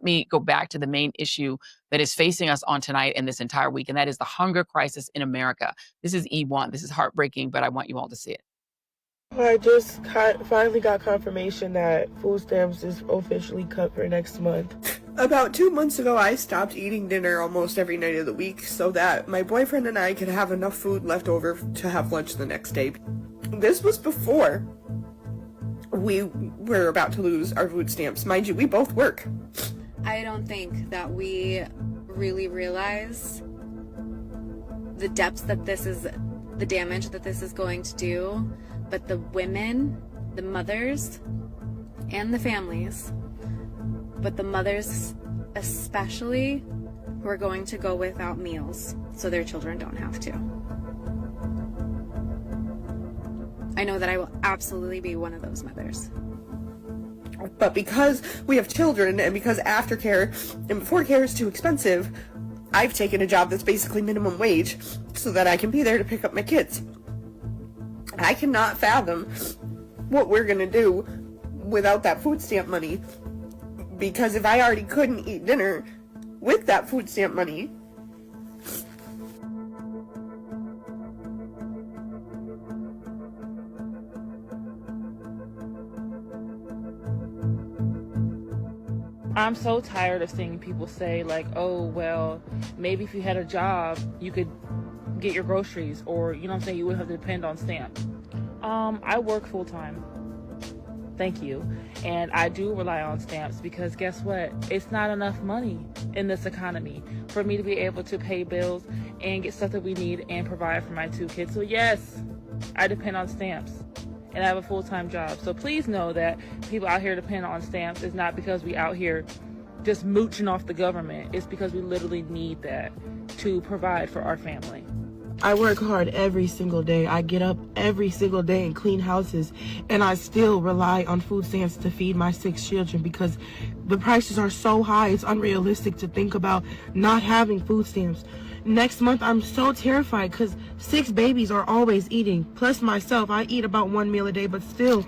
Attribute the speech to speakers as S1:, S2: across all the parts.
S1: me go back to the main issue that is facing us on tonight and this entire week, and that is the hunger crisis in America. This is E1. This is heartbreaking, but I want you all to see it.
S2: I just finally got confirmation that food stamps is officially cut for next month. About 2 months ago, I stopped eating dinner almost every night of the week so that my boyfriend and I could have enough food left over to have lunch the next day. This was before we were about to lose our food stamps. Mind you, we both work.
S3: I don't think that we really realize the depths that this is, the damage that this is going to do. But the women, the mothers, and the families, but the mothers especially, who are going to go without meals so their children don't have to. I know that I will absolutely be one of those mothers.
S2: But because we have children and because aftercare and before care is too expensive, I've taken a job that's basically minimum wage so that I can be there to pick up my kids. I cannot fathom what we're going to do without that food stamp money, because if I already couldn't eat dinner with that food stamp money,
S4: I'm so tired of seeing people say like, oh, well, maybe if you had a job, you could get your groceries, or, you know what I'm saying, you wouldn't have to depend on stamps. I work full time. Thank you. And I do rely on stamps because guess what? It's not enough money in this economy for me to be able to pay bills and get stuff that we need and provide for my 2 kids. So yes, I depend on stamps. And I have a full-time job. So please know that people out here depend on stamps. It's not because we out here just mooching off the government. It's because we literally need that to provide for our family.
S2: I work hard every single day. I get up every single day and clean houses, and I still rely on food stamps to feed my 6 children because the prices are so high. It's unrealistic to think about not having food stamps. Next month, I'm so terrified because 6 babies are always eating. Plus myself, I eat about 1 meal a day, but still.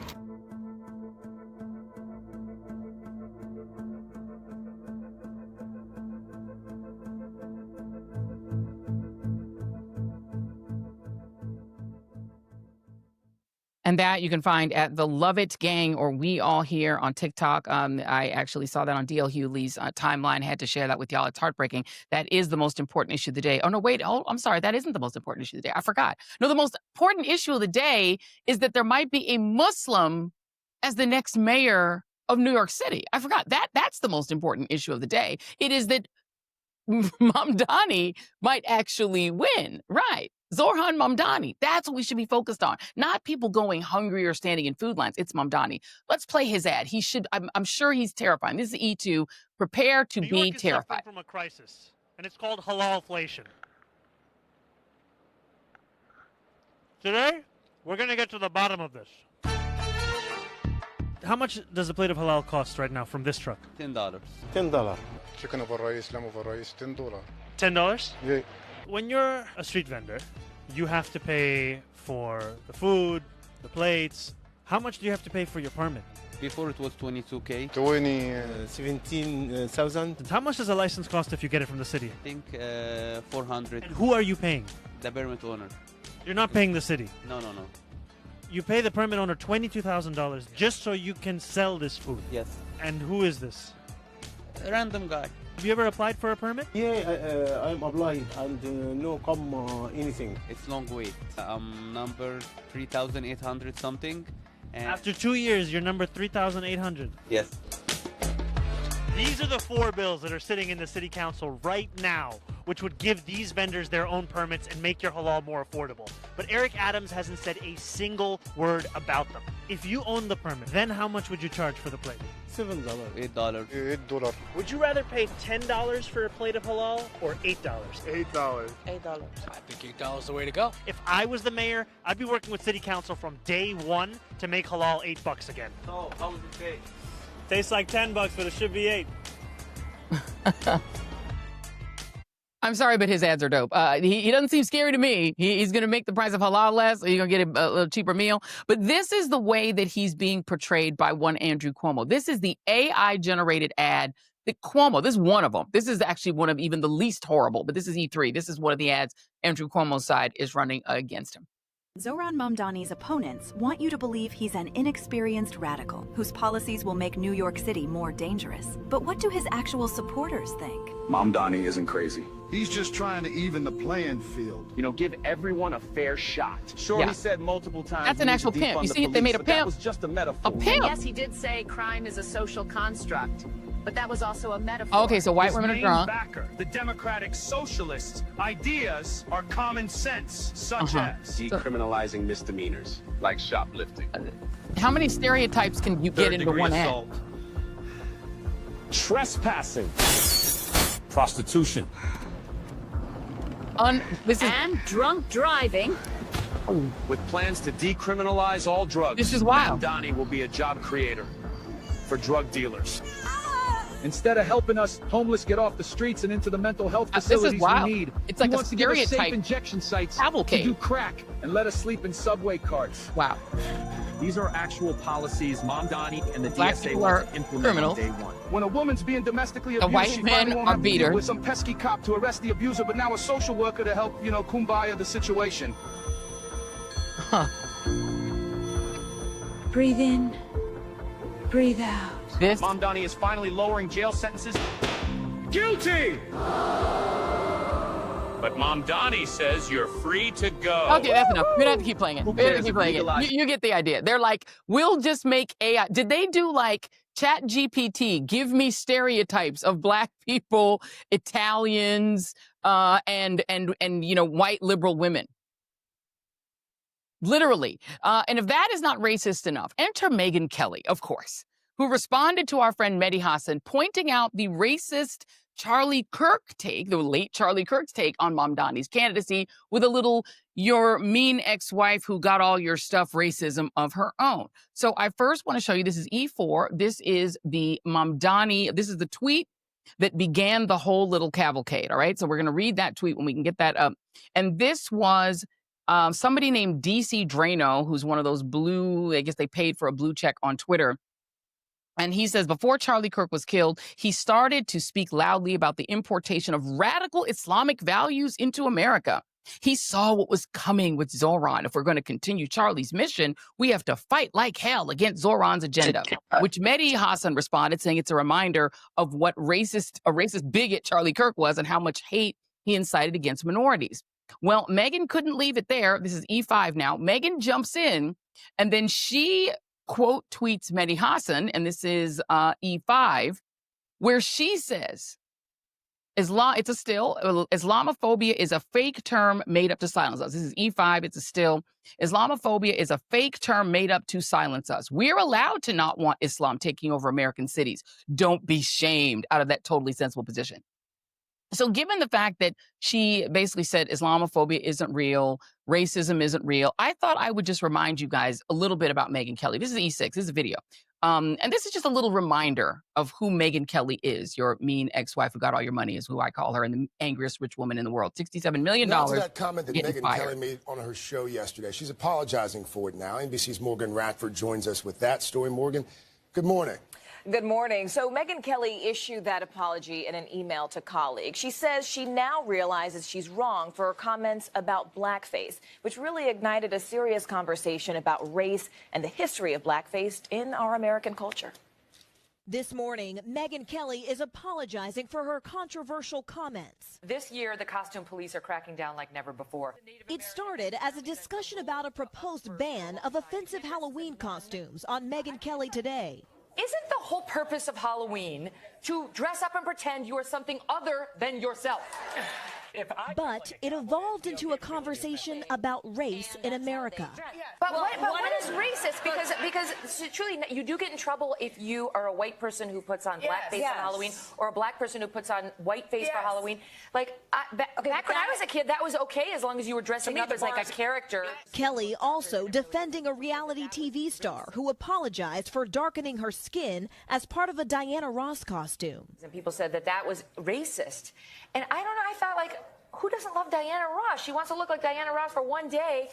S1: And that you can find at the Love It Gang, or We All Here on TikTok. I actually saw that on D.L. Hughley's timeline. Had to share that with y'all. It's heartbreaking. That is the most important issue of the day. Oh, no, wait. Oh, I'm sorry. That isn't the most important issue of the day. I forgot. No, the most important issue of the day is that there might be a Muslim as the next mayor of New York City. I forgot. That's the most important issue of the day. It is that Mamdani might actually win. Right. Zohran Mamdani. That's what we should be focused on. Not people going hungry or standing in food lines. It's Mamdani. Let's play his ad. He should, I'm sure he's terrifying. This is E2. Prepare to be terrified.
S5: From a crisis, and it's called halalflation. Today, we're going to get to the bottom of this. How much does a plate of halal cost right now from this truck?
S6: $10.
S7: $10. Chicken over rice, lamb over rice, $10.
S5: $10?
S7: Yeah.
S5: When you're a street vendor, you have to pay for the food, the plates. How much do you have to pay for your permit?
S6: Before it was 22K.
S7: 17,000.
S5: How much does a license cost if you get it from the city?
S6: I think 400.
S5: And who are you paying?
S6: The permit owner.
S5: You're not paying the city?
S6: No.
S5: You pay the permit owner $22,000 just so you can sell this food?
S6: Yes.
S5: And who is this?
S6: A random guy.
S5: Have you ever applied for a permit?
S7: Yeah, I'm applied and no come anything.
S6: It's long wait. Number 3,800 something. And
S5: After 2 years, you're number 3,800.
S6: yes.
S5: These are the 4 bills that are sitting in the city council right now, which would give these vendors their own permits and make your halal more affordable. But Eric Adams hasn't said a single word about them. If you own the permit, then how much would you charge for the plate?
S7: $7.
S6: $8.
S7: $8.
S5: Would you rather pay $10 for a plate of halal or $8?
S7: $8.
S2: $8.
S8: I think $8 is the way to go.
S5: If I was the mayor, I'd be working with city council from day 1 to make halal $8 again.
S6: So, how would it pay?
S5: Tastes like $10, but it should be 8.
S1: I'm sorry, but his ads are dope. He doesn't seem scary to me. He's going to make the price of halal less, or you're going to get a little cheaper meal. But this is the way that he's being portrayed by one Andrew Cuomo. This is the AI-generated ad Cuomo, this is one of them. This is actually one of even the least horrible, but this is E3. This is one of the ads Andrew Cuomo's side is running against him.
S9: Zohran Mamdani's opponents want you to believe he's an inexperienced radical whose policies will make New York City more dangerous. But what do his actual supporters think?
S10: Mamdani isn't crazy.
S11: He's just trying to even the playing field.
S10: You know, give everyone a fair shot.
S12: Sure, he said multiple times.
S1: That's an actual pimp. You see, they made a pimp.
S12: That was just a metaphor.
S1: A pimp.
S13: Yes, he did say crime is a social construct, but that was also a metaphor.
S1: Okay, so white women are drunk.
S14: Backer, the democratic socialists' ideas are common sense, such as
S10: decriminalizing misdemeanors like shoplifting.
S1: How many stereotypes can you get into one ad?
S14: Trespassing, prostitution,
S13: and drunk driving.
S10: With plans to decriminalize all drugs,
S1: this is wild.
S10: Mamdani will be a job creator for drug dealers.
S15: Instead of helping us homeless get off the streets and into the mental health facilities we need,
S1: it's like
S15: he wants to give us safe
S1: stereotype
S15: injection sites
S1: cavalcade.
S15: to do crack and let us sleep in subway carts.
S1: Wow.
S10: These are actual policies Mamdani and the
S1: Black
S10: DSA
S1: people
S10: want
S1: are
S10: to implement
S1: criminals.
S10: on day one.
S15: When a woman's being domestically
S1: The
S15: abused,
S1: white
S15: she
S1: men
S15: probably won't
S1: are
S15: have to deal
S1: beaters.
S15: with some pesky cop to arrest the abuser, but now a social worker to help, kumbaya the situation.
S1: Huh.
S13: Breathe in, breathe out.
S1: This
S14: Mamdani is finally lowering jail sentences. Guilty! But Mamdani says you're free to go.
S1: Okay, that's enough. We don't have to keep playing it. We don't have to keep playing it. You get the idea. They're like, we'll just make AI. Did they do like Chat GPT? Give me stereotypes of black people, Italians, and white liberal women. Literally. And if that is not racist enough, enter Meghan Kelly, of course, who responded to our friend Mehdi Hassan, pointing out the racist Charlie Kirk take, the late Charlie Kirk's take on Mamdani's candidacy with a little, your mean ex-wife who got all your stuff racism of her own. So I first want to show you, this is E4. This is the Mamdani, this is the tweet that began the whole little cavalcade, all right? So we're going to read that tweet when we can get that up. And this was somebody named DC Drano, who's one of those blue, I guess they paid for a blue check on Twitter. And he says, before Charlie Kirk was killed, he started to speak loudly about the importation of radical Islamic values into America. He saw what was coming with Zohran. If we're going to continue Charlie's mission, we have to fight like hell against Zohran's agenda, which Mehdi Hassan responded, saying it's a reminder of what a racist bigot Charlie Kirk was and how much hate he incited against minorities. Well, Meghan couldn't leave it there. This is E5 now. Meghan jumps in, and then she quote tweets Mehdi Hassan, and this is E5, where she says, it's a still, Islamophobia is a fake term made up to silence us. This is E5, it's a still. Islamophobia is a fake term made up to silence us. We're allowed to not want Islam taking over American cities. Don't be shamed out of that totally sensible position. So given the fact that she basically said Islamophobia isn't real, racism isn't real, I thought I would just remind you guys a little bit about Meghan Kelly. This is E6, this is a video. And this is just a little reminder of who Meghan Kelly is. Your mean ex-wife who got all your money is who I call her, and the angriest rich woman in the world. $67 million.
S16: Now to that comment that Meghan
S1: fired.
S16: Kelly made on her show yesterday. She's apologizing for it now. NBC's Morgan Radford joins us with that story. Morgan, good morning.
S17: Good morning. So Meghan Kelly issued that apology in an email to colleagues. She says she now realizes she's wrong for her comments about blackface, which really ignited a serious conversation about race and the history of blackface in our American culture.
S18: This morning, Meghan Kelly is apologizing for her controversial comments.
S19: This year, the costume police are cracking down like never before.
S18: It started as a discussion about a proposed ban of offensive Halloween costumes on Meghan Kelly Today.
S19: Isn't the whole purpose of Halloween to dress up and pretend you are something other than yourself?
S18: But it evolved into a conversation about race in America.
S19: But what is racist? Because truly, you do get in trouble if you are a white person who puts on blackface on Halloween, or a black person who puts on whiteface for Halloween. Like, back when I was a kid, that was okay as long as you were dressing up as like a character.
S18: Kelly also defending a reality TV star who apologized for darkening her skin as part of a Diana Ross costume.
S19: And people said that that was racist. And I don't know, I thought, like, who doesn't love Diana Ross? She wants to look like Diana Ross for one day.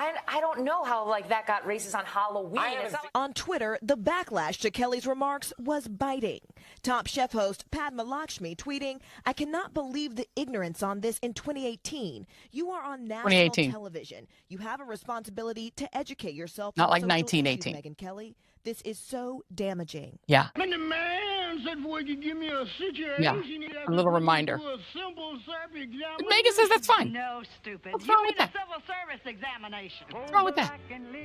S19: I don't know how like that got racist on Halloween. It's not like
S18: On Twitter, the backlash to Kelly's remarks was biting. Top Chef host Padma Lakshmi tweeting, "I cannot believe the ignorance on this in 2018. You are on national
S1: 2018.
S18: television. You have a responsibility to educate yourself.
S1: Not
S18: on
S1: like
S18: social
S1: 1918.
S18: issues, Meghan Kelly. This is so damaging."
S1: Yeah.
S11: And the man said, "Would you give me a situation?"
S1: Yeah. A little reminder. Megan says that's fine.
S20: No, stupid.
S1: What's wrong with that?
S20: Civil service examination.
S1: What's wrong with that?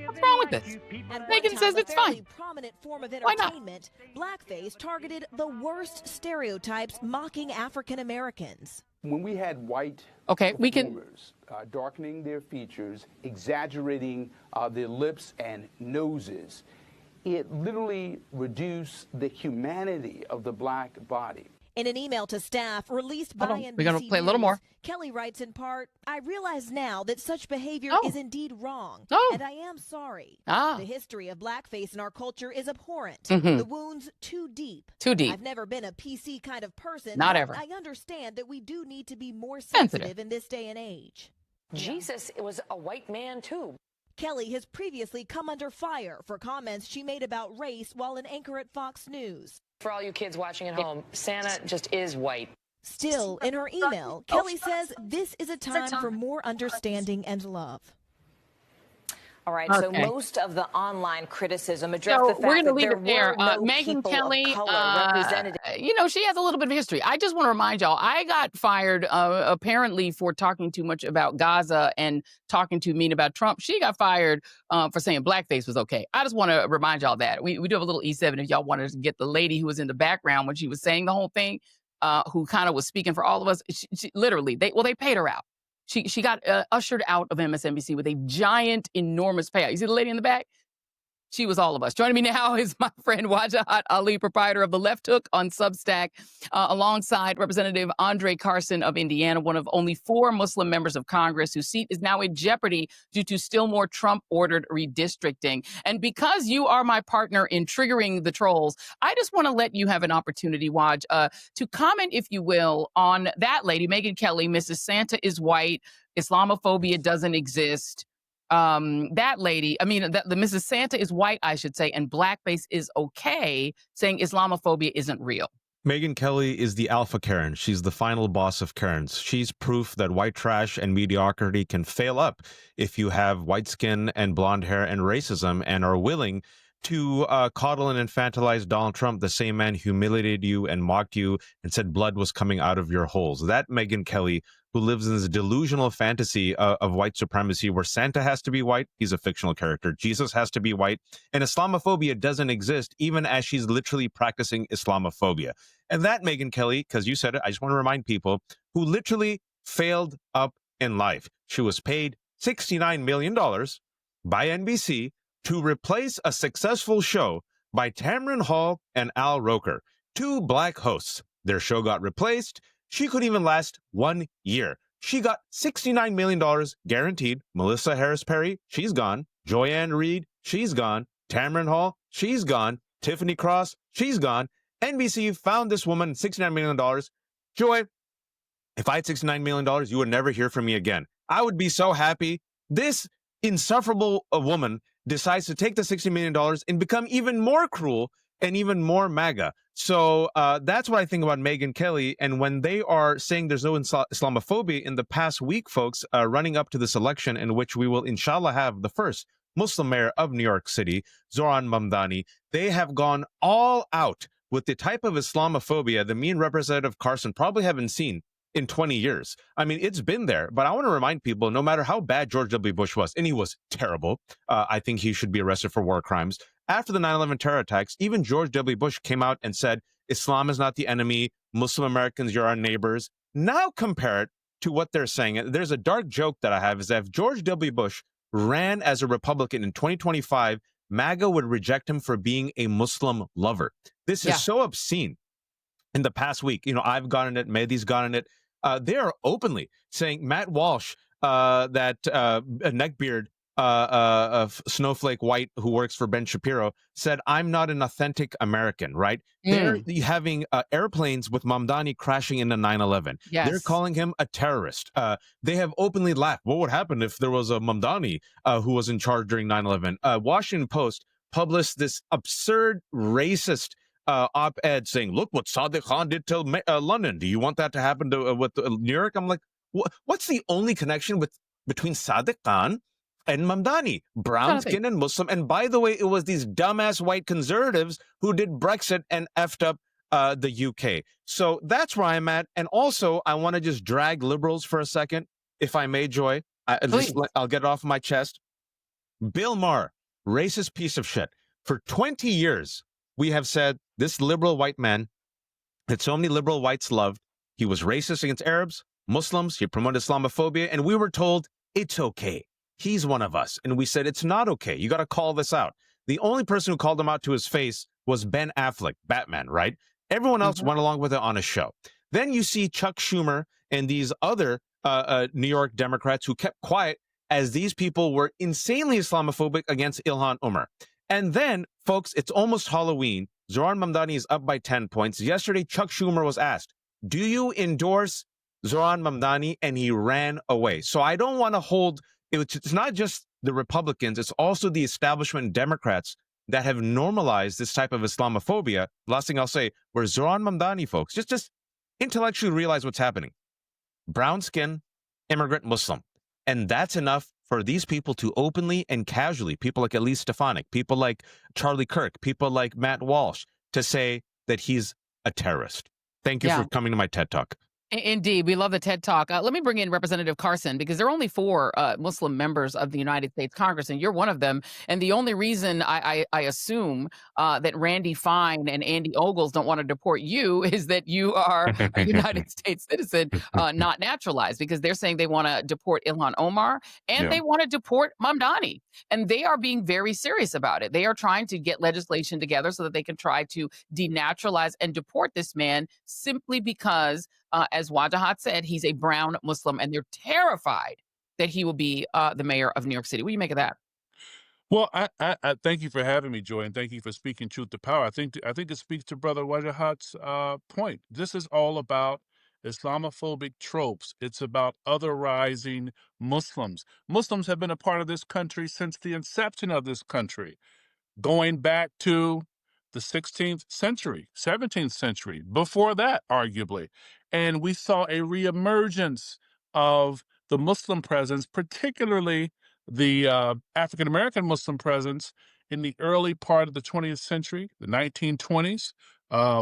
S1: What's wrong with this?
S18: At
S1: Megan
S18: one
S1: says
S18: time,
S1: it's
S18: a fairly
S1: fine.
S18: prominent form of
S1: Why not?
S18: entertainment, blackface targeted the worst stereotypes mocking African Americans.
S12: When we had white
S1: Okay, we can.
S12: performers, darkening their features, exaggerating their lips and noses, it literally reduced the humanity of the black body.
S18: In an email to staff released by NBC
S1: We're gonna play a little
S18: News,
S1: more.
S18: Kelly writes in part, "I realize now that such behavior is indeed wrong, and I am sorry. The history of blackface in our culture is abhorrent.
S1: Mhm.
S18: The wounds too deep.
S1: Too deep.
S18: I've never been a PC kind of person.
S1: Not
S18: but
S1: ever.
S18: I understand that we do need to be more
S1: Sensitive.
S18: sensitive in this day and age."
S19: Jesus, it was a white man too.
S18: Kelly has previously come under fire for comments she made about race while an anchor at Fox News.
S19: For all you kids watching at home, Santa just is white.
S18: Still, in her email, Kelly says this is a time for more understanding and love.
S17: All right, so
S1: Okay.
S17: most of the online criticism addressed
S1: So
S17: the fact
S1: we're going to
S17: that
S1: leave
S17: there
S1: it there.
S17: were no
S1: Meghan
S17: people
S1: Kelly,
S17: of color represented.
S1: she has a little bit of history. I just want to remind y'all, I got fired apparently for talking too much about Gaza and talking too mean about Trump. She got fired for saying blackface was okay. I just want to remind y'all that. We do have a little E7 if y'all wanted to get the lady who was in the background when she was saying the whole thing, who kind of was speaking for all of us. She literally, they paid her out. She got ushered out of MSNBC with a giant, enormous payout. You see the lady in the back? She was all of us. Joining me now is my friend Wajahat Ali, proprietor of The Left Hook on Substack, alongside Representative André Carson of Indiana, one of only 4 Muslim members of Congress whose seat is now in jeopardy due to still more Trump-ordered redistricting. And because you are my partner in triggering the trolls, I just want to let you have an opportunity, Waj, to comment, if you will, on that lady, Meghan Kelly, Mrs. Santa is white, Islamophobia doesn't exist. That lady, the Mrs. Santa is white, I should say, and blackface is okay, saying Islamophobia isn't real.
S21: Meghan Kelly is the alpha Karen. She's the final boss of Karens. She's proof that white trash and mediocrity can fail up if you have white skin and blonde hair and racism and are willing to coddle and infantilize Donald Trump, the same man humiliated you and mocked you and said blood was coming out of your holes. That Meghan Kelly, who lives in this delusional fantasy of white supremacy where Santa has to be white, he's a fictional character, Jesus has to be white, and Islamophobia doesn't exist, even as she's literally practicing Islamophobia. And that Meghan Kelly, because you said it, I just want to remind people, who literally failed up in life. She was paid $69 million by NBC to replace a successful show by Tamron Hall and Al Roker, 2 black hosts. Their show got replaced. She couldn't even last 1 year. She got $69 million guaranteed. Melissa Harris Perry, she's gone. Joanne Reid, she's gone. Tamron Hall, she's gone. Tiffany Cross, she's gone. NBC found this woman $69 million. Joy, if I had $69 million, you would never hear from me again. I would be so happy. This insufferable woman decides to take the $60 million and become even more cruel and even more MAGA. So that's what I think about Meghan Kelly. And when they are saying there's no Islamophobia in the past week, folks, running up to this election in which we will, inshallah, have the first Muslim mayor of New York City, Zohran Mamdani, they have gone all out with the type of Islamophobia that me and Representative Carson probably haven't seen in 20 years. I mean, it's been there, but I want to remind people, no matter how bad George W. Bush was, and he was terrible, I think he should be arrested for war crimes. After the 9/11 terror attacks, even George W. Bush came out and said, Islam is not the enemy, Muslim Americans, you're our neighbors. Now compare it to what they're saying. There's a dark joke that I have, is that if George W. Bush ran as a Republican in 2025, MAGA would reject him for being a Muslim lover. This is so obscene. In the past week, I've gotten it, Mehdi's gotten it. They are openly saying Matt Walsh, that neckbeard, snowflake white who works for Ben Shapiro, said, "I'm not an authentic American," right? They're having airplanes with Mamdani crashing into 9/11.
S1: Yes.
S21: They're calling him a terrorist. They have openly laughed. What would happen if there was a Mamdani who was in charge during 9/11? Washington Post published this absurd racist op-ed saying, "Look what Sadiq Khan did to London. Do you want that to happen to with New York?" I'm like, what's the only connection between Sadiq Khan and Mamdani? Brown skin and Muslim. And by the way, it was these dumbass white conservatives who did Brexit and effed up the UK. So that's where I'm at. And also, I want to just drag liberals for a second, if I may, Joy. I'll get it off my chest. Bill Maher, racist piece of shit. For 20 years, we have said this liberal white man that so many liberal whites loved, he was racist against Arabs, Muslims, he promoted Islamophobia, and we were told it's okay. He's one of us. And we said, it's not okay. You got to call this out. The only person who called him out to his face was Ben Affleck, Batman, right? Everyone else went along with it on a show. Then you see Chuck Schumer and these other New York Democrats who kept quiet as these people were insanely Islamophobic against Ilhan Omar. And then, folks, it's almost Halloween. Zohran Mamdani is up by 10 points. Yesterday, Chuck Schumer was asked, do you endorse Zohran Mamdani? And he ran away. So I don't want to hold... It's not just the Republicans, it's also the establishment Democrats that have normalized this type of Islamophobia. Last thing I'll say, where Zohran Mamdani, folks, just intellectually realize what's happening. Brown skin, immigrant Muslim. And that's enough for these people to openly and casually, people like Elise Stefanik, people like Charlie Kirk, people like Matt Walsh, to say that he's a terrorist. Thank you for coming to my TED Talk.
S1: Indeed. We love the TED Talk. Let me bring in Representative Carson, because there are only 4 Muslim members of the United States Congress, and you're one of them. And the only reason I assume that Randy Fine and Andy Ogles don't want to deport you is that you are a United States citizen, not naturalized, because they're saying they want to deport Ilhan Omar and they want to deport Mamdani. And they are being very serious about it. They are trying to get legislation together so that they can try to denaturalize and deport this man simply because as Wajahat said, he's a brown Muslim, and they're terrified that he will be the mayor of New York City. What do you make of that?
S3: Well, I thank you for having me, Joy, and thank you for speaking truth to power. I think it speaks to Brother Wajahat's point. This is all about Islamophobic tropes. It's about otherizing Muslims. Muslims have been a part of this country since the inception of this country, going back to the 16th century, 17th century, before that, arguably. And we saw a reemergence of the Muslim presence, particularly the African-American Muslim presence in the early part of the 20th century, the 1920s.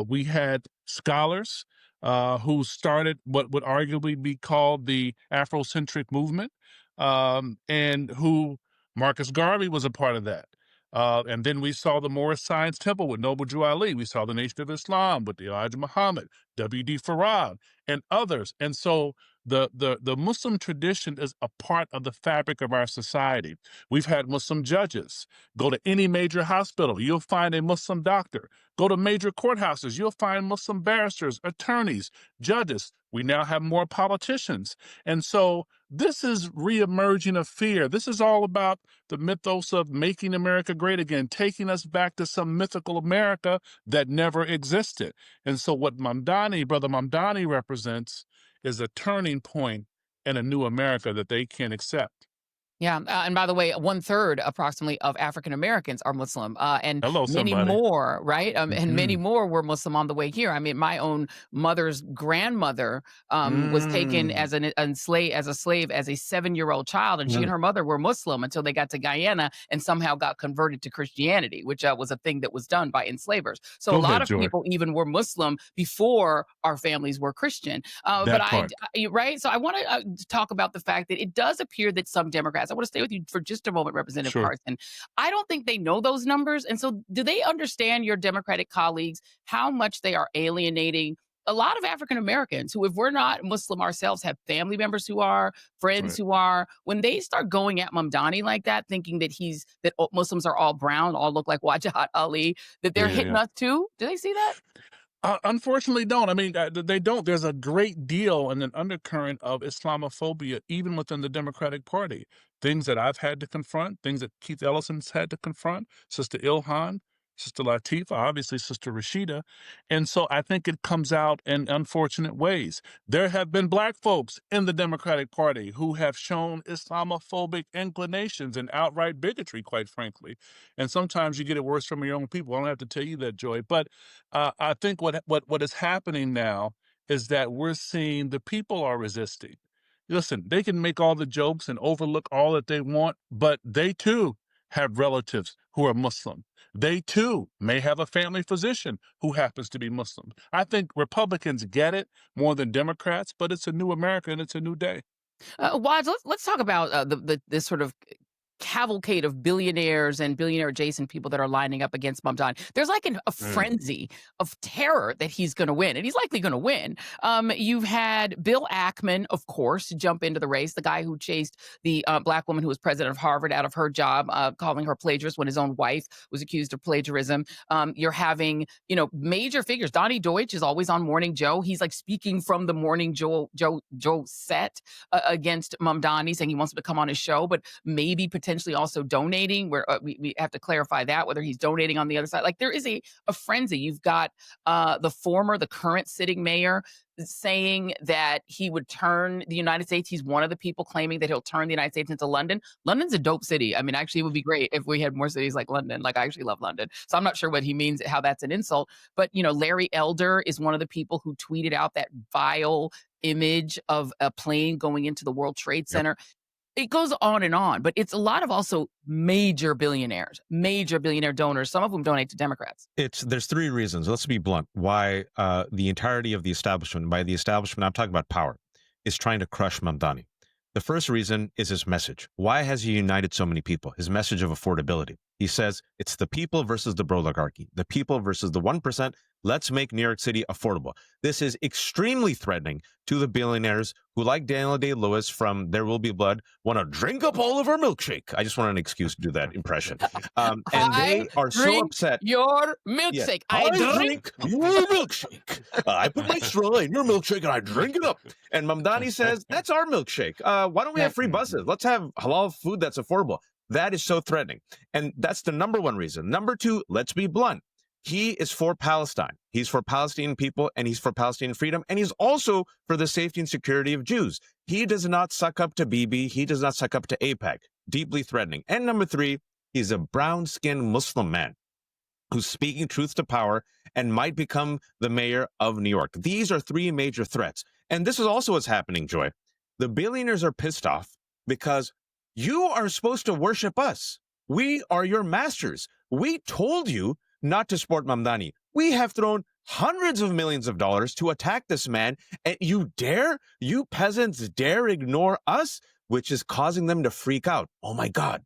S3: We had scholars who started what would arguably be called the Afrocentric movement, and who Marcus Garvey was a part of that. And then we saw the Moorish Science Temple with Noble Drew Ali. We saw the Nation of Islam with Elijah Muhammad, W.D. Farad, and others. And so the Muslim tradition is a part of the fabric of our society. We've had Muslim judges. Go to any major hospital, you'll find a Muslim doctor. Go to major courthouses, you'll find Muslim barristers, attorneys, judges. We now have more politicians. And so this is reemerging of fear. This is all about the mythos of making America great again, taking us back to some mythical America that never existed. And so what Brother Mamdani represents is a turning point in a new America that they can accept.
S1: Yeah, and by the way, 1/3 approximately of African Americans are Muslim, and
S3: Hello,
S1: many
S3: somebody.
S1: more, right? And many more were Muslim on the way here. I mean, my own mother's grandmother was taken as a slave as a 7-year-old child, and she and her mother were Muslim until they got to Guyana and somehow got converted to Christianity, which was a thing that was done by enslavers. So
S3: Go
S1: a lot
S3: ahead,
S1: of
S3: Joy.
S1: people even were Muslim before our families were Christian. But
S3: part.
S1: right? So I want to talk about the fact that it does appear that some Democrats, I want to stay with you for just a moment, Representative
S3: Sure.
S1: Carson. I don't think they know those numbers. And so do they understand, your Democratic colleagues, how much they are alienating a lot of African Americans who, if we're not Muslim ourselves, have family members who are, friends who are? When they start going at Mamdani like that, thinking that Muslims are all brown, all look like Wajahat Ali, that they're hitting us too? Do they see that?
S3: Unfortunately, don't. I mean, they don't. There's a great deal and an undercurrent of Islamophobia even within the Democratic Party. Things that I've had to confront, things that Keith Ellison's had to confront, Sister Ilhan, Sister Latifah, obviously Sister Rashida. And so I think it comes out in unfortunate ways. There have been black folks in the Democratic Party who have shown Islamophobic inclinations and outright bigotry, quite frankly. And sometimes you get it worse from your own people. I don't have to tell you that, Joy. But I think what is happening now is that we're seeing the people are resisting. Listen, they can make all the jokes and overlook all that they want, but they too have relatives who are Muslim. They too may have a family physician who happens to be Muslim. I think Republicans get it more than Democrats, but it's a new America and it's a new day.
S1: Waj, let's talk about this sort of cavalcade of billionaires and billionaire adjacent people that are lining up against Mamdani. There's like a frenzy of terror that he's going to win, and he's likely going to win. You've had Bill Ackman, of course, jump into the race, the guy who chased the black woman who was president of Harvard out of her job, calling her plagiarist when his own wife was accused of plagiarism. You're having, major figures. Donnie Deutsch is always on Morning Joe. He's like speaking from the Morning Joe set against Mamdani, saying he wants him to come on his show, but maybe potentially also donating, where we have to clarify that, whether he's donating on the other side. Like, there is a frenzy. You've got the current sitting mayor saying that he would turn the United States. He's one of the people claiming that he'll turn the United States into London. London's a dope city. I mean, actually, it would be great if we had more cities like London. Like, I actually love London. So I'm not sure what he means, how that's an insult. But, Larry Elder is one of the people who tweeted out that vile image of a plane going into the World Trade Center. It goes on, but it's a lot of also major billionaires, major billionaire donors, some of whom donate to Democrats.
S21: There's three reasons, let's be blunt, why the entirety of the establishment, by the establishment, I'm talking about power, is trying to crush Mamdani. The first reason is his message. Why has he united so many people? His message of affordability. He says it's the people versus the oligarchy, the people versus the 1%. Let's make New York City affordable. This is extremely threatening to the billionaires who, like Daniel Day-Lewis from There Will Be Blood, want to drink up all of our milkshake. I just want an excuse to do that impression. And they are so upset.
S1: Your milkshake.
S21: Yeah. I drink your milkshake. I put my straw in your milkshake and I drink it up. And Mamdani says, that's our milkshake. Why don't we have free buses? Let's have halal food that's affordable. That is so threatening. And that's the number one reason. Number two, let's be blunt. He is for Palestine. He's for Palestinian people, and he's for Palestinian freedom, and he's also for the safety and security of Jews. He does not suck up to Bibi. He does not suck up to AIPAC. Deeply threatening. And number three, he's a brown-skinned Muslim man who's speaking truth to power and might become the mayor of New York. These are three major threats. And this is also what's happening, Joy. The billionaires are pissed off because you are supposed to worship us. We are your masters. We told you not to support Mamdani. We have thrown hundreds of millions of dollars to attack this man, and you peasants dare ignore us, which is causing them to freak out. Oh my God,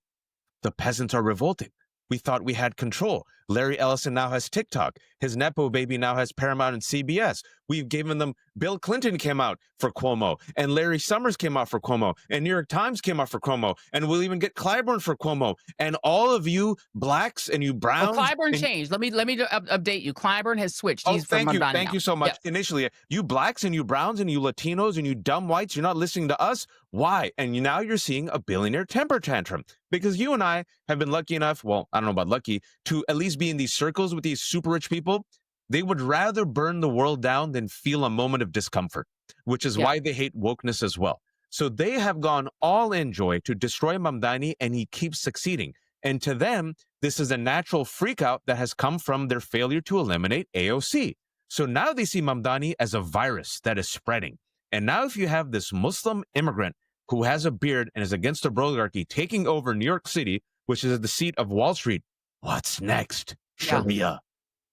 S21: the peasants are revolting. We thought we had control. Larry Ellison now has TikTok. His Nepo baby now has Paramount and CBS. We've given them, Bill Clinton came out for Cuomo, and Larry Summers came out for Cuomo, and New York Times came out for Cuomo, and we'll even get Clyburn for Cuomo. And all of you blacks and you browns.
S1: Clyburn changed. Let me update you. Clyburn has switched. He's
S21: thank you.
S1: Mamdani
S21: Thank
S1: now.
S21: you so much.
S1: Yep.
S21: Initially, you blacks and you browns and you Latinos and you dumb whites, you're not listening to us. Why? And now you're seeing a billionaire temper tantrum because you and I have been lucky enough, well, I don't know about lucky, to at least be in these circles with these super rich people. They would rather burn the world down than feel a moment of discomfort, which is why they hate wokeness as well. So they have gone all in, Joy, to destroy Mamdani, and he keeps succeeding. And to them, this is a natural freakout that has come from their failure to eliminate AOC. So now they see Mamdani as a virus that is spreading. And now if you have this Muslim immigrant who has a beard and is against the oligarchy taking over New York City, which is the seat of Wall Street, what's next? Sharia.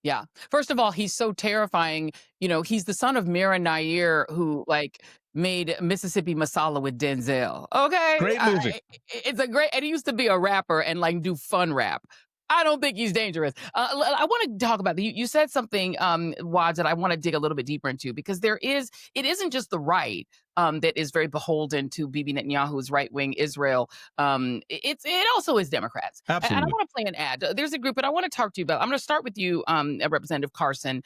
S1: Yeah. First of all, he's so terrifying. He's the son of Mira Nair, who made Mississippi Masala with Denzel. Okay.
S21: Great movie.
S1: It's a great, and he used to be a rapper and do fun rap. I don't think he's dangerous. I want to talk about you said something, Waj, that I want to dig a little bit deeper into, because it isn't just the right that is very beholden to Bibi Netanyahu's right-wing Israel. It also is Democrats. And I
S21: Absolutely.
S1: want to play an ad. There's a group that I want to talk to you about. I'm going to start with you, Representative Carson,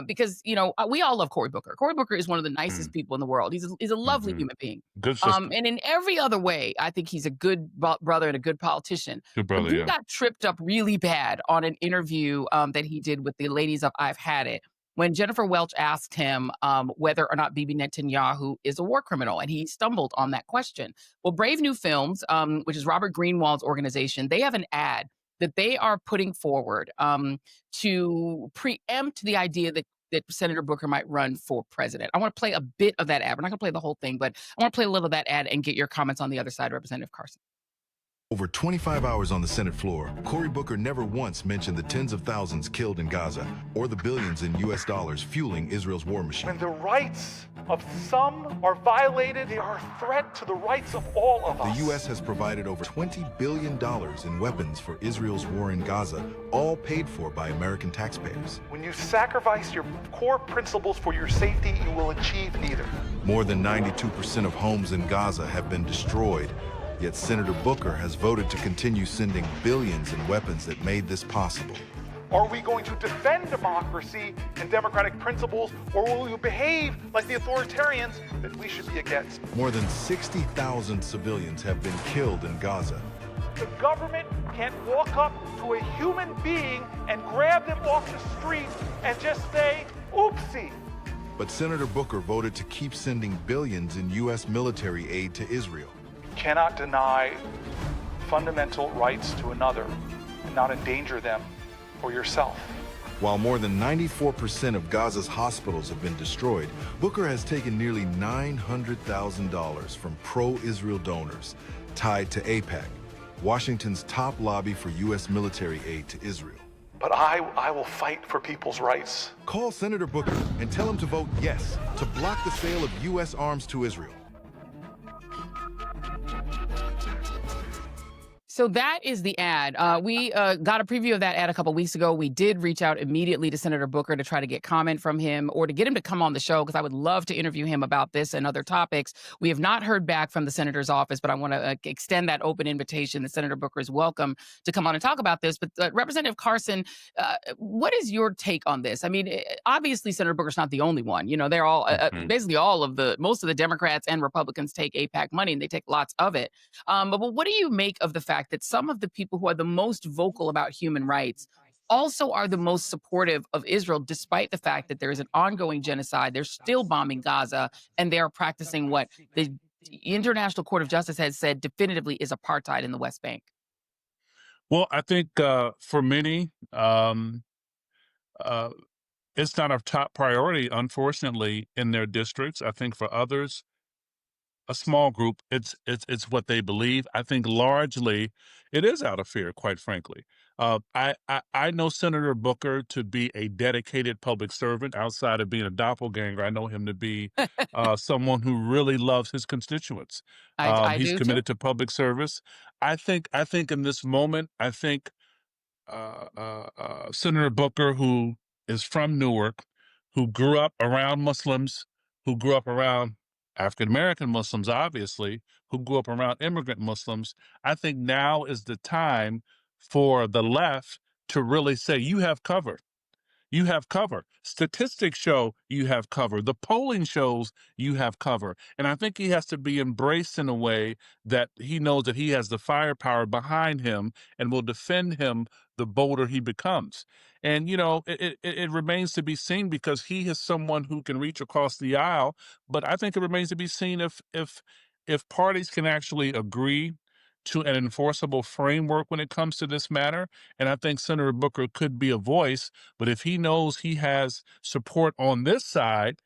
S1: because we all love Cory Booker. Cory Booker is one of the nicest people in the world. He's a lovely human being.
S3: Good sister.
S1: And in every other way, I think he's a good brother and a good politician.
S3: Good
S1: But
S3: brother,
S1: he
S3: yeah.
S1: got tripped up really bad on an interview that he did with the ladies of I've Had It, when Jennifer Welch asked him whether or not Bibi Netanyahu is a war criminal, and he stumbled on that question. Well, Brave New Films, which is Robert Greenwald's organization, they have an ad that they are putting forward to preempt the idea that Senator Booker might run for president. I want to play a bit of that ad. We're not going to play the whole thing, but I want to play a little of that ad and get your comments on the other side, Representative Carson.
S4: Over 25 hours on the Senate floor, Cory Booker never once mentioned the tens of thousands killed in Gaza or the billions in U.S. dollars fueling Israel's war machine.
S22: When the rights of some are violated, they are a threat to the rights of all of us.
S4: The U.S. has provided over $20 billion in weapons for Israel's war in Gaza, all paid for by American taxpayers.
S22: When you sacrifice your core principles for your safety, you will achieve neither.
S4: More than 92% of homes in Gaza have been destroyed. Yet Senator Booker has voted to continue sending billions in weapons that made this possible.
S22: Are we going to defend democracy and democratic principles, or will you behave like the authoritarians that we should be against?
S4: More than 60,000 civilians have been killed in Gaza.
S22: The government can't walk up to a human being and grab them off the street and just say, oopsie.
S4: But Senator Booker voted to keep sending billions in U.S. military aid to Israel.
S22: Cannot deny fundamental rights to another and not endanger them for yourself.
S4: While more than 94% of Gaza's hospitals have been destroyed, Booker has taken nearly $900,000 from pro-Israel donors tied to AIPAC, Washington's top lobby for U.S. military aid to Israel.
S22: But I will fight for people's rights.
S4: Call Senator Booker and tell him to vote yes to block the sale of U.S. arms to Israel.
S1: So that is the ad. We got a preview of that ad a couple weeks ago. We did reach out immediately to Senator Booker to try to get comment from him or to get him to come on the show because I would love to interview him about this and other topics. We have not heard back from the senator's office, but I want to extend that open invitation that Senator Booker is welcome to come on and talk about this. But Representative Carson, what is your take on this? I mean, obviously Senator Booker's not the only one. You know, they're all basically most of the Democrats and Republicans take AIPAC money and they take lots of it. But what do you make of the fact that some of the people who are the most vocal about human rights also are the most supportive of Israel, despite the fact that there is an ongoing genocide? They're still bombing Gaza, and they're practicing what the International Court of Justice has said definitively is apartheid in the West Bank.
S3: Well, I think for many, it's not a top priority, unfortunately, in their districts. I think for others, a small group, it's what they believe. I think largely it is out of fear, quite frankly. I know Senator Booker to be a dedicated public servant outside of being a doppelganger. I know him to be someone who really loves his constituents. He's committed to public service. I think in this moment, I think Senator Booker, who is from Newark, who grew up around Muslims, who grew up around African-American Muslims, obviously, who grew up around immigrant Muslims, I think now is the time for the left to really say, you have cover. You have cover. Statistics show you have cover. The polling shows you have cover. And I think he has to be embraced in a way that he knows that he has the firepower behind him and will defend him the bolder he becomes. And, you know, it remains to be seen because he is someone who can reach across the aisle. But I think it remains to be seen if parties can actually agree to an enforceable framework when it comes to this matter. And I think Senator Booker could be a voice, but if he knows he has support on this side,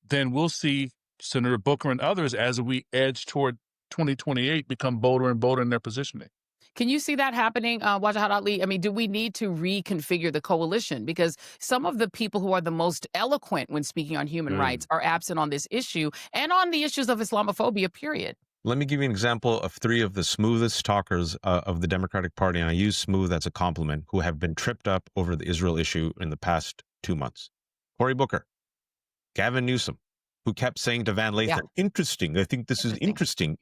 S3: then we'll see Senator Booker and others as we edge toward 2028 become bolder and bolder in their positioning.
S1: Can you see that happening, Wajahat Ali? I mean, do we need to reconfigure the coalition? Because some of the people who are the most eloquent when speaking on human rights are absent on this issue and on the issues of Islamophobia, period.
S21: Let me give you an example of three of the smoothest talkers of the Democratic Party, and I use smooth as a compliment, who have been tripped up over the Israel issue in the past 2 months. Cory Booker, Gavin Newsom, who kept saying to Van Lathan, interesting, I think this is interesting,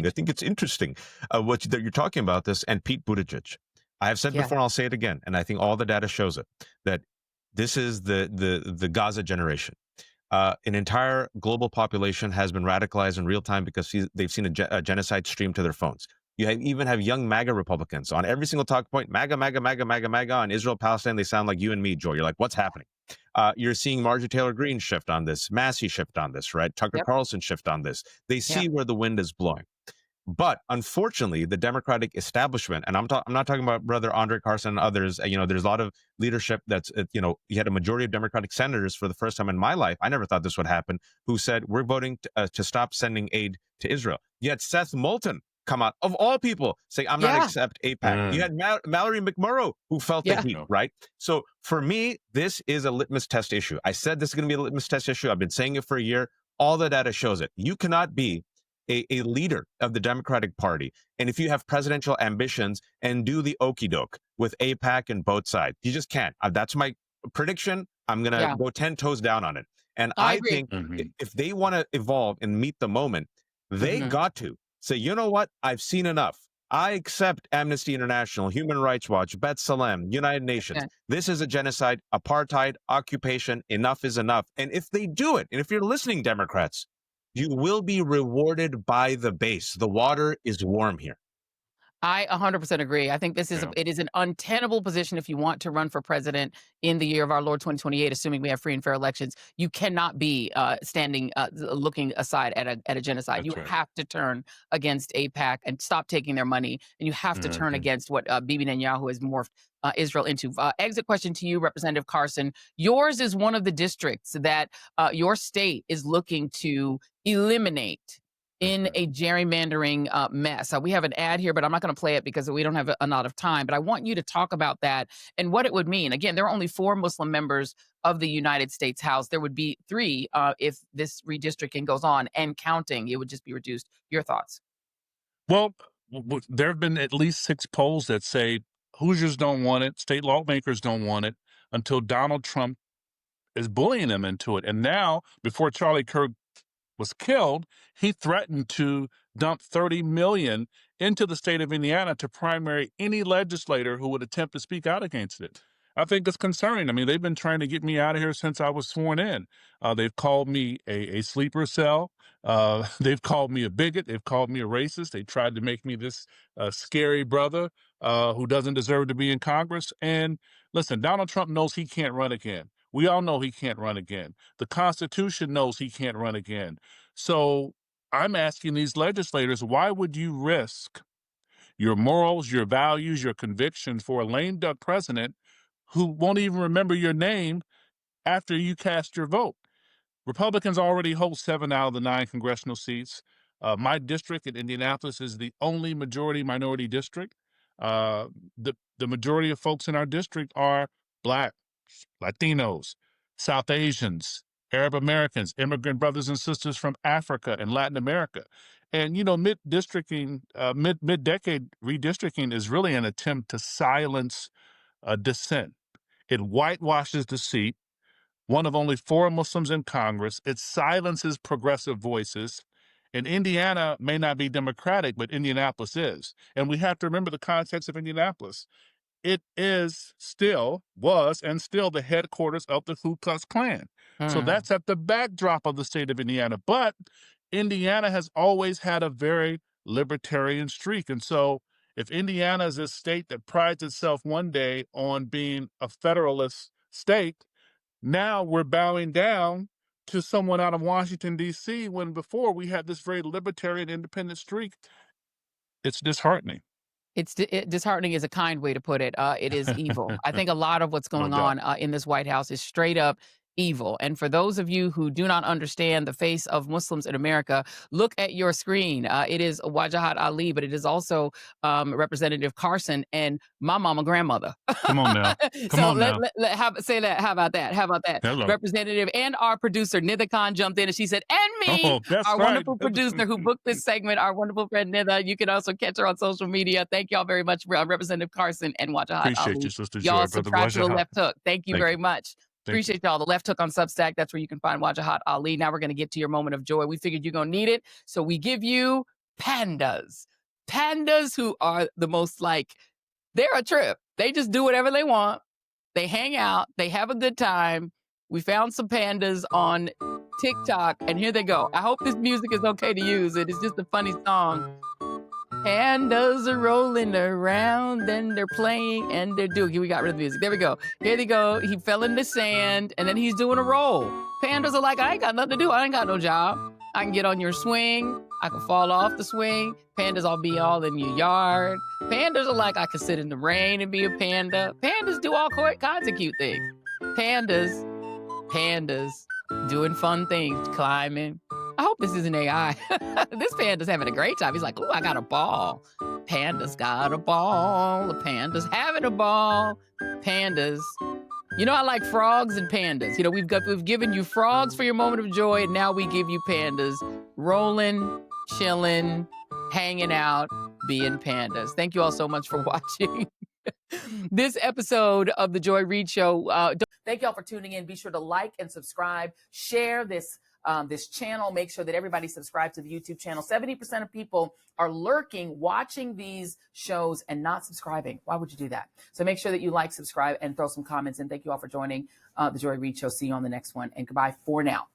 S21: I think it's interesting that you're talking about this, and Pete Buttigieg. I have said before, and I'll say it again, and I think all the data shows it, that this is the Gaza generation. An entire global population has been radicalized in real time because they've seen a genocide stream to their phones. You even have young MAGA Republicans on every single talk point, MAGA, MAGA, MAGA, MAGA, MAGA, on Israel, Palestine. They sound like you and me, Joy. You're like, what's happening? You're seeing Marjorie Taylor Greene shift on this, Massey shift on this, right? Tucker Carlson shift on this. They see where the wind is blowing. But unfortunately, the Democratic establishment, and I'm not talking about Brother André Carson and others, there's a lot of leadership that's, you had a majority of Democratic senators for the first time in my life. I never thought this would happen, who said, we're voting to stop sending aid to Israel. Yet Seth Moulton come out, of all people, say, I'm not accept AIPAC. You had Mallory McMurrow, who felt the heat, right? So for me, this is a litmus test issue. I said this is going to be a litmus test issue. I've been saying it for a year. All the data shows it. You cannot be a leader of the Democratic Party, and if you have presidential ambitions, and do the okey doke with AIPAC and both sides. You just can't. That's my prediction. I'm going to go 10 toes down on it. And I think if they want to evolve and meet the moment, they got to say, you know what? I've seen enough. I accept Amnesty International, Human Rights Watch, B'Tselem, United Nations. This is a genocide, apartheid, occupation. Enough is enough. And if they do it, and if you're listening, Democrats, you will be rewarded by the base. The water is warm here.
S1: I 100% agree. I think this is it is an untenable position if you want to run for president in the year of our Lord 2028, assuming we have free and fair elections. You cannot be looking aside at a genocide. You have to turn against AIPAC and stop taking their money, and you have to turn against what Bibi Netanyahu has morphed Israel into. Exit question to you, Representative Carson. Yours is one of the districts that your state is looking to eliminate in a gerrymandering mess. We have an ad here, but I'm not going to play it because we don't have a lot of time. But I want you to talk about that and what it would mean. Again, there are only 4 Muslim members of the United States House. There would be 3 if this redistricting goes on and counting. It would just be reduced. Your thoughts?
S3: Well, there have been at least 6 polls that say Hoosiers don't want it, state lawmakers don't want it, until Donald Trump is bullying them into it. And now, before Charlie Kirk was killed, he threatened to dump $30 million into the state of Indiana to primary any legislator who would attempt to speak out against it. I think it's concerning. I mean, they've been trying to get me out of here since I was sworn in. They've called me a sleeper cell. They've called me a bigot. They've called me a racist. They tried to make me this scary brother who doesn't deserve to be in Congress. And listen, Donald Trump knows he can't run again. We all know he can't run again. The Constitution knows he can't run again. So I'm asking these legislators, why would you risk your morals, your values, your convictions for a lame duck president who won't even remember your name after you cast your vote? Republicans already hold 7 out of the 9 congressional seats. My district in Indianapolis is the only majority-minority district. The majority of folks in our district are Black, Latinos, South Asians, Arab Americans, immigrant brothers and sisters from Africa and Latin America. And, mid-decade redistricting is really an attempt to silence dissent. It whitewashes the seat, one of only 4 Muslims in Congress. It silences progressive voices. And Indiana may not be Democratic, but Indianapolis is. And we have to remember the context of Indianapolis. It was and still the headquarters of the Ku Klux Klan. So that's at the backdrop of the state of Indiana. But Indiana has always had a very libertarian streak. And so if Indiana is a state that prides itself one day on being a federalist state, now we're bowing down to someone out of Washington, D.C., when before we had this very libertarian independent streak. It's disheartening.
S1: Disheartening is a kind way to put it. It is evil. I think a lot of what's going on in this White House is straight up evil. And for those of you who do not understand the face of Muslims in America, look at your screen. It is Wajahat Ali, but it is also Representative Carson and my mama grandmother.
S3: Come on now.
S1: Say that. How about that?
S3: Hello.
S1: Representative and our producer, Nitha Khan, jumped in and she said, and me, our wonderful producer who booked this segment, our wonderful friend Nitha. You can also catch her on social media. Thank y'all very much, Representative Carson and Wajahat Ali.
S3: Appreciate you, Sister Joy.
S1: Y'all subtract to the left hook. Thank you very much. Appreciate y'all. The Left Hook on Substack. That's where you can find Wajahat Ali. Now we're going to get to your moment of joy. We figured you're going to need it. So we give you pandas. Pandas who are the most they're a trip. They just do whatever they want. They hang out. They have a good time. We found some pandas on TikTok, and here they go. I hope this music is okay to use. It is just a funny song. Pandas are rolling around, then they're playing, and they're doing. We got rid of the music. There we go. Here they go. He fell in the sand, and then he's doing a roll. Pandas are like, I ain't got nothing to do. I ain't got no job. I can get on your swing. I can fall off the swing. Pandas, I'll be all in your yard. Pandas are like, I can sit in the rain and be a panda. Pandas do all kinds of cute things. Pandas doing fun things, climbing. I hope this isn't AI. This panda's having a great time. He's like, oh, I got a ball. Panda's got a ball. The panda's having a ball. Pandas. You know, I like frogs and pandas. You know, we've given you frogs for your moment of joy, and now we give you pandas. Rolling, chilling, hanging out, being pandas. Thank you all so much for watching this episode of The Joy Reid Show. Thank you all for tuning in. Be sure to like and subscribe. Share this channel. Make sure that everybody subscribes to the YouTube channel. 70% of people are lurking, watching these shows and not subscribing. Why would you do that? So make sure that you like, subscribe, and throw some comments in. Thank you all for joining The Joy Reid Show. See you on the next one, and goodbye for now.